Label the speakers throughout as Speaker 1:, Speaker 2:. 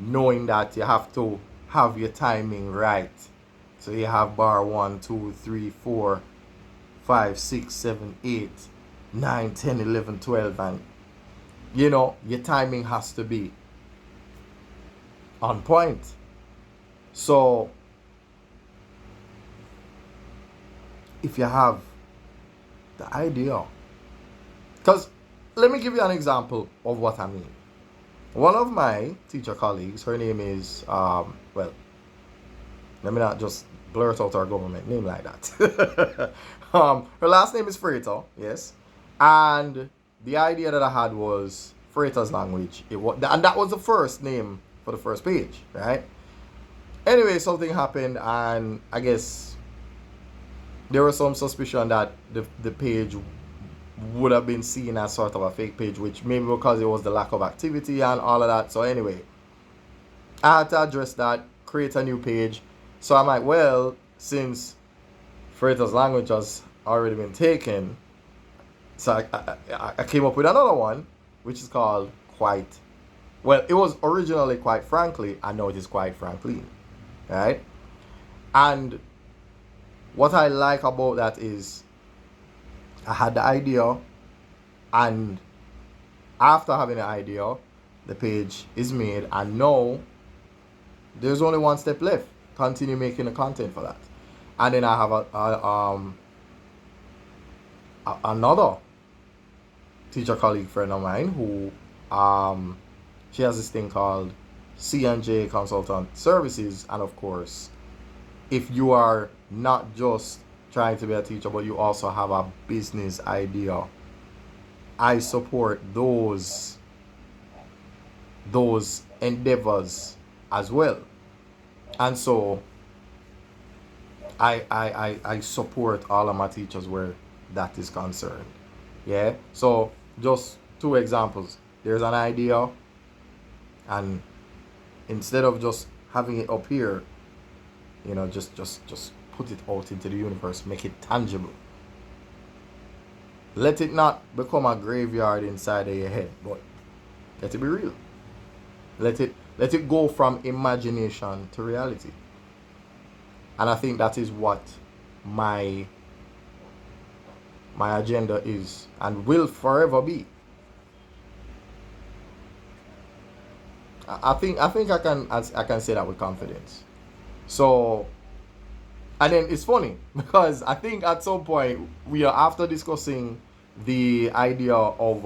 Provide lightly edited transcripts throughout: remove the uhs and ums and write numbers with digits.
Speaker 1: knowing that you have to have your timing right. So you have bar 1, 2, 3, 4, 5, 6, 7, 8, 9, 10, 11, 12, and your timing has to be on point. So if you have the idea, because let me give you an example of what I mean. One of my teacher colleagues, her name is, well, let me not just blurt out our government name like that. Her last name is Freighter, yes. And the idea that I had was Freighter's language. And that was the first name for the first page, right? Anyway, something happened, and I guess there was some suspicion that the page would have been seen as sort of a fake page, which maybe because it was the lack of activity and all of that. So anyway, I had to address that, create a new page. So I'm like, well, since Freighter's language has already been taken, so I came up with another one, which is called Quite. Well, it was originally Quite Frankly, and now it is Quite Frankly, right? And what I like about that is I had the idea, and after having the idea, the page is made, and now there's only one step left. Continue making the content for that. And then I have another teacher colleague friend of mine who she has this thing called C&J Consultant Services. And of course, if you are not just trying to be a teacher, but you also have a business idea, I support those endeavors as well. And so I support all of my teachers where that is concerned. Yeah. So just two examples. There's an idea, and instead of just having it up here, just put it out into the universe, make it tangible. Let it not become a graveyard inside of your head, but let it be real. Let it go from imagination to reality. And I think that is what my agenda is and will forever be. I think I can say that with confidence. So, and then it's funny because I think at some point we are, after discussing the idea of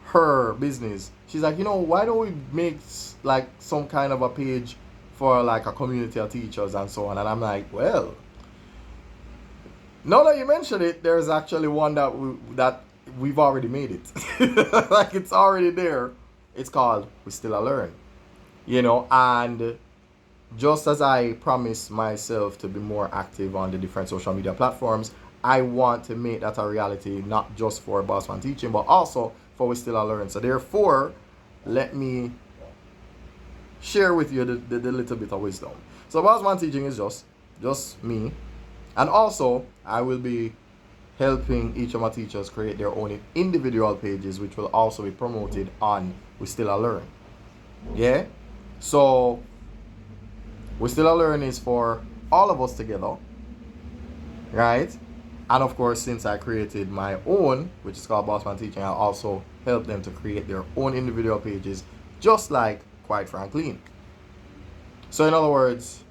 Speaker 1: her business, she's like, why don't we make like some kind of a page for like a community of teachers and so on? And I'm like, well, now that you mention it, there's actually one that we've already made it. Like, it's already there. It's called We Still A Learn. And just as I promised myself to be more active on the different social media platforms, I want to make that a reality, not just for Bossman Teaching, but also for We Still A Learn. So therefore, let me share with you the little bit of wisdom. So Bossman Teaching is just me. And also, I will be helping each of my teachers create their own individual pages, which will also be promoted on We Still A Learn. Yeah? So, We Still A Learn is for all of us together. Right? And of course, since I created my own, which is called Bossman Teaching, I'll also help them to create their own individual pages, just like Quite Frankly. So in other words,